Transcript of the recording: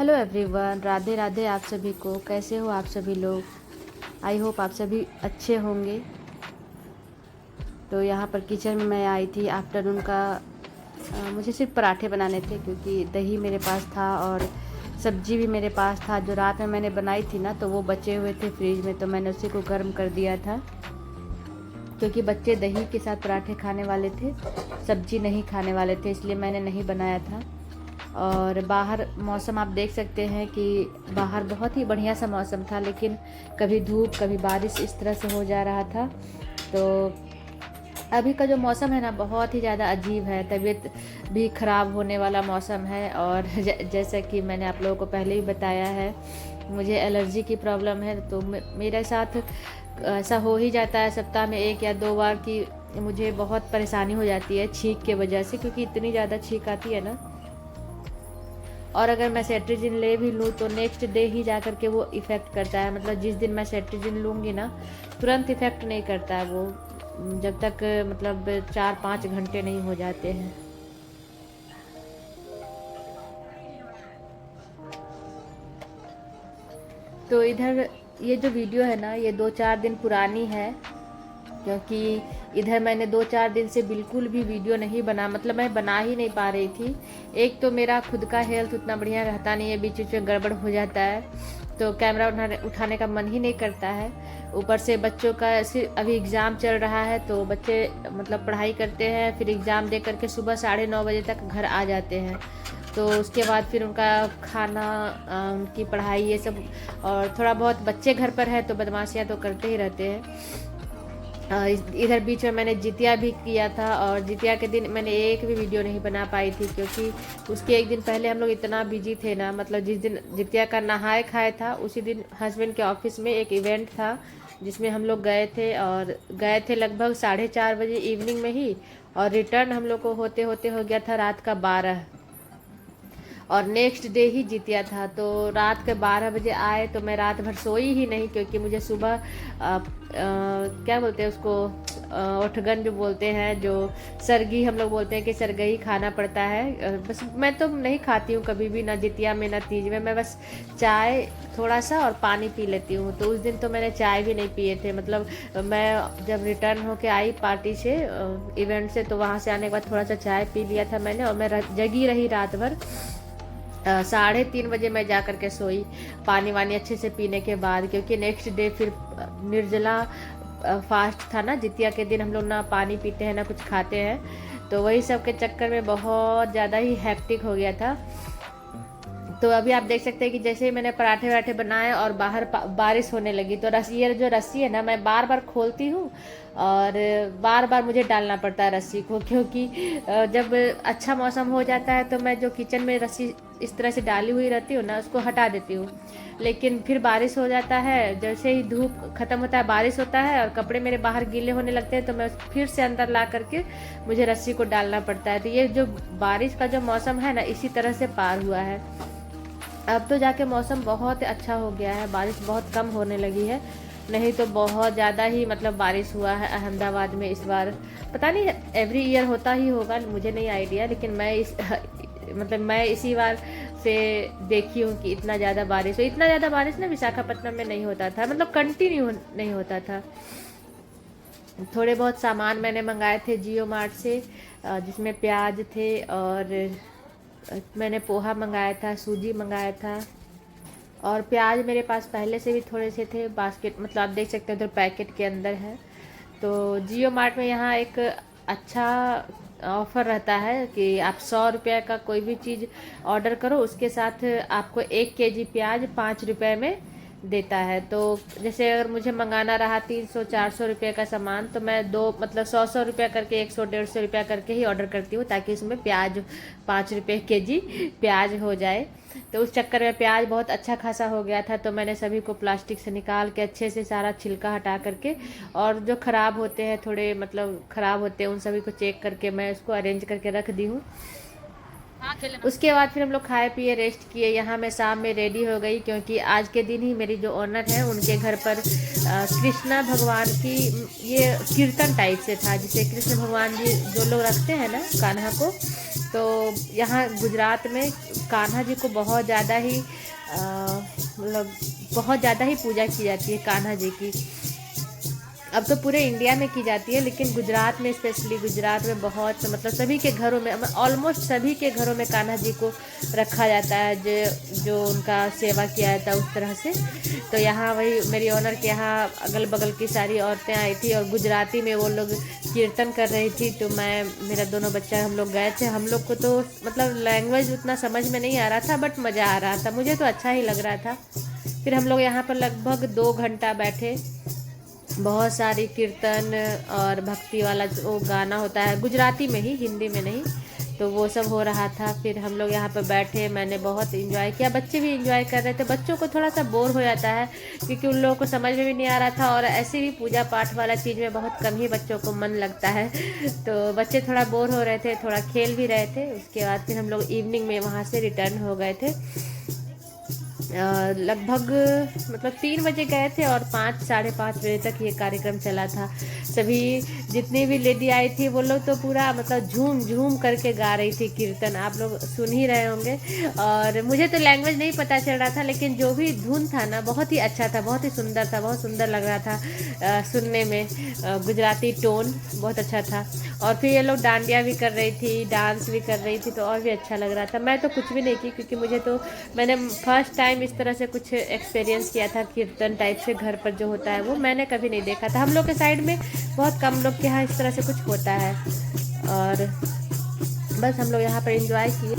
Hello everyone, Radhe Radhe आप सभी को। कैसे हो आप सभी लोग? आई होप आप सभी अच्छे होंगे। तो यहाँ पर किचन में मैं आई थी आफ्टरनून का। मुझे सिर्फ पराठे बनाने थे क्योंकि दही मेरे पास था और सब्जी भी मेरे पास था। जो रात में मैंने बनाई थी ना, तो वो बचे हुए थे फ्रिज में, तो मैंने उसी को गर्म कर दिया था क्योंकि बच्चे दही के साथ पराठे खाने वाले थे, सब्जी नहीं खाने वाले थे, इसलिए मैंने नहीं बनाया था। और बाहर मौसम आप देख सकते हैं कि बाहर बहुत ही बढ़िया सा मौसम था, लेकिन कभी धूप कभी बारिश इस तरह से हो जा रहा था। तो अभी का जो मौसम है ना, बहुत ही ज़्यादा अजीब है। तबीयत भी ख़राब होने वाला मौसम है। और जैसा कि मैंने आप लोगों को पहले ही बताया है, मुझे एलर्जी की प्रॉब्लम है। तो मेरे साथ ऐसा हो ही जाता है सप्ताह में 1 या 2 बार कि मुझे बहुत परेशानी हो जाती है छींक के वजह से, क्योंकि इतनी ज़्यादा छींक आती है ना। और अगर मैं सेट्रिजिन ले भी लूँ तो नेक्स्ट डे ही जा कर के वो इफ़ेक्ट करता है। मतलब जिस दिन मैं सेट्रिजिन लूँगी ना, तुरंत इफ़ेक्ट नहीं करता है वो, जब तक मतलब 4-5 घंटे नहीं हो जाते हैं। तो इधर ये जो वीडियो है ना, ये 2-4 दिन पुरानी है, क्योंकि इधर मैंने 2-4 दिन से बिल्कुल भी वीडियो नहीं बना, मतलब मैं बना ही नहीं पा रही थी। एक तो मेरा खुद का हेल्थ उतना बढ़िया रहता नहीं है, बीच बीच में गड़बड़ हो जाता है, तो कैमरा उठाने का मन ही नहीं करता है। ऊपर से बच्चों का अभी एग्ज़ाम चल रहा है, तो बच्चे मतलब पढ़ाई करते हैं, फिर एग्ज़ाम दे करके सुबह 9:30 बजे तक घर आ जाते हैं। तो उसके बाद फिर उनका खाना, उनकी पढ़ाई, ये सब। और थोड़ा बहुत बच्चे घर पर है तो बदमाशियाँ तो करते ही रहते हैं। इधर बीच में मैंने जितिया भी किया था, और जितिया के दिन मैंने एक भी वीडियो नहीं बना पाई थी, क्योंकि उसके एक दिन पहले हम लोग इतना बिजी थे ना। मतलब जिस दिन जितिया का नहाए खाए था, उसी दिन हस्बैंड के ऑफिस में एक इवेंट था जिसमें हम लोग गए थे, और गए थे लगभग 4:30 बजे इवनिंग में ही, और रिटर्न हम लोग को होते होते हो गया था रात का 12। और नेक्स्ट डे ही जितिया था, तो रात के 12 बजे आए तो मैं रात भर सोई ही नहीं, क्योंकि मुझे सुबह क्या बोलते हैं उसको, ओठगन जो बोलते हैं, जो सरगी हम लोग बोलते हैं कि सरगही खाना पड़ता है। बस मैं तो नहीं खाती हूँ कभी भी, ना जितिया में ना तीज में। मैं बस चाय थोड़ा सा और पानी पी लेती हूँ। तो उस दिन तो मैंने चाय भी नहीं पिए थे। मतलब मैं जब रिटर्न होके आई पार्टी से, इवेंट से, तो वहाँ से आने के बाद थोड़ा सा चाय पी लिया था मैंने, और मैं जगी रही रात भर। 3:30 बजे मैं जा कर के सोई, पानी वानी अच्छे से पीने के बाद, क्योंकि नेक्स्ट डे फिर निर्जला फास्ट था ना। जितिया के दिन हम लोग ना पानी पीते हैं ना कुछ खाते हैं, तो वही सब के चक्कर में बहुत ज़्यादा ही हैप्टिक हो गया था। तो अभी आप देख सकते हैं कि जैसे ही मैंने पराठे वराठे बनाए और बाहर बारिश होने लगी, तो ये जो रस्सी है ना, मैं बार बार खोलती हूँ और बार बार मुझे डालना पड़ता है रस्सी को, क्योंकि जब अच्छा मौसम हो जाता है तो मैं जो किचन में रस्सी इस तरह से डाली हुई रहती हूँ ना, उसको हटा देती हूँ। लेकिन फिर बारिश हो जाता है, जैसे ही धूप खत्म होता है बारिश होता है और कपड़े मेरे बाहर गीले होने लगते हैं, तो मैं फिर से अंदर ला करके मुझे रस्सी को डालना पड़ता है। तो ये जो बारिश का जो मौसम है ना, इसी तरह से पार हुआ है। अब तो जाके मौसम बहुत अच्छा हो गया है, बारिश बहुत कम होने लगी है, नहीं तो बहुत ज़्यादा ही मतलब बारिश हुआ है अहमदाबाद में इस बार। पता नहीं एवरी ईयर होता ही होगा, मुझे नहीं आइडिया, लेकिन मैं इसी बार से देखी हूँ कि इतना ज़्यादा बारिश हो। इतना ज़्यादा बारिश ना विशाखापट्टनम में नहीं होता था, मतलब कंटिन्यू नहीं होता था। थोड़े बहुत सामान मैंने मंगाए थे जियो मार्ट से, जिसमें प्याज थे, और मैंने पोहा मंगाया था, सूजी मंगाया था, और प्याज मेरे पास पहले से भी थोड़े से थे बास्केट, मतलब आप देख सकते हैं उधर पैकेट के अंदर है। तो जियो मार्ट में यहाँ एक अच्छा ऑफ़र रहता है कि आप 100 रुपये का कोई भी चीज़ ऑर्डर करो, उसके साथ आपको 1 kg प्याज 5 रुपये में देता है। तो जैसे अगर मुझे मंगाना रहा 300-400 रुपये का सामान, तो मैं दो मतलब 100-100 रुपया करके 100-150 रुपया करके ही ऑर्डर करती हूँ, ताकि उसमें प्याज 5 रुपये kg प्याज हो जाए। तो उस चक्कर में प्याज बहुत अच्छा खासा हो गया था, तो मैंने सभी को प्लास्टिक से निकाल के अच्छे से सारा छिलका हटा करके, और जो ख़राब होते हैं थोड़े मतलब ख़राब होते हैं, उन सभी को चेक करके मैं उसको अरेंज करके रख दी हूँ। उसके बाद फिर हम लोग खाए पिए रेस्ट किए। यहाँ मैं शाम में रेडी हो गई क्योंकि आज के दिन ही मेरी जो ओनर है उनके घर पर कृष्णा भगवान की ये कीर्तन टाइप से था, जिसे कृष्ण भगवान जी जो लोग रखते हैं ना कान्हा को, तो यहाँ गुजरात में कान्हा जी को बहुत ज़्यादा ही मतलब बहुत ज़्यादा ही पूजा की जाती है कान्हा जी की। अब तो पूरे इंडिया में की जाती है, लेकिन गुजरात में स्पेशली गुजरात में बहुत मतलब सभी के घरों में, ऑलमोस्ट सभी के घरों में कान्हा जी को रखा जाता है, जो उनका सेवा किया जाता है उस तरह से। तो यहाँ वही मेरी ऑनर के यहाँ अगल बगल की सारी औरतें आई थी और गुजराती में वो लोग कीर्तन कर रही थी। तो मैं मेरा दोनों बच्चा हम लोग गए थे। हम लोग को तो मतलब लैंग्वेज उतना समझ में नहीं आ रहा था, बट मज़ा आ रहा था, मुझे तो अच्छा ही लग रहा था। फिर हम लोग यहाँ पर लगभग 2 घंटा बैठे। बहुत सारी कीर्तन और भक्ति वाला जो गाना होता है गुजराती में ही, हिंदी में नहीं, तो वो सब हो रहा था। फिर हम लोग यहाँ पर बैठे, मैंने बहुत इंजॉय किया, बच्चे भी इंजॉय कर रहे थे। बच्चों को थोड़ा सा बोर हो जाता है क्योंकि उन लोगों को समझ में भी नहीं आ रहा था, और ऐसे भी पूजा पाठ वाला चीज़ में बहुत कम ही बच्चों को मन लगता है। तो बच्चे थोड़ा बोर हो रहे थे, थोड़ा खेल भी रहे थे। उसके बाद फिर हम लोग इवनिंग में वहाँ से रिटर्न हो गए थे। लगभग मतलब 3 बजे गए थे और 5 साढ़े 5 बजे तक ये कार्यक्रम चला था। सभी जितनी भी लेडी आई थी वो लोग तो पूरा मतलब झूम झूम करके गा रही थी कीर्तन, आप लोग सुन ही रहे होंगे। और मुझे तो लैंग्वेज नहीं पता चल रहा था, लेकिन जो भी धुन था ना बहुत ही अच्छा था, बहुत ही सुंदर था, बहुत सुंदर लग रहा था सुनने में। गुजराती टोन बहुत अच्छा था। और फिर ये लोग डांडिया भी कर रही थी, डांस भी कर रही थी, तो और भी अच्छा लग रहा था। मैं तो कुछ भी नहीं की क्योंकि मैंने फर्स्ट टाइम इस तरह से कुछ एक्सपीरियंस किया था, कीर्तन टाइप से घर पर जो होता है वो मैंने कभी नहीं देखा था। हम लोग के साइड में बहुत कम लोग के यहाँ इस तरह से कुछ होता है। और बस हम लोग यहाँ पर एंजॉय किए।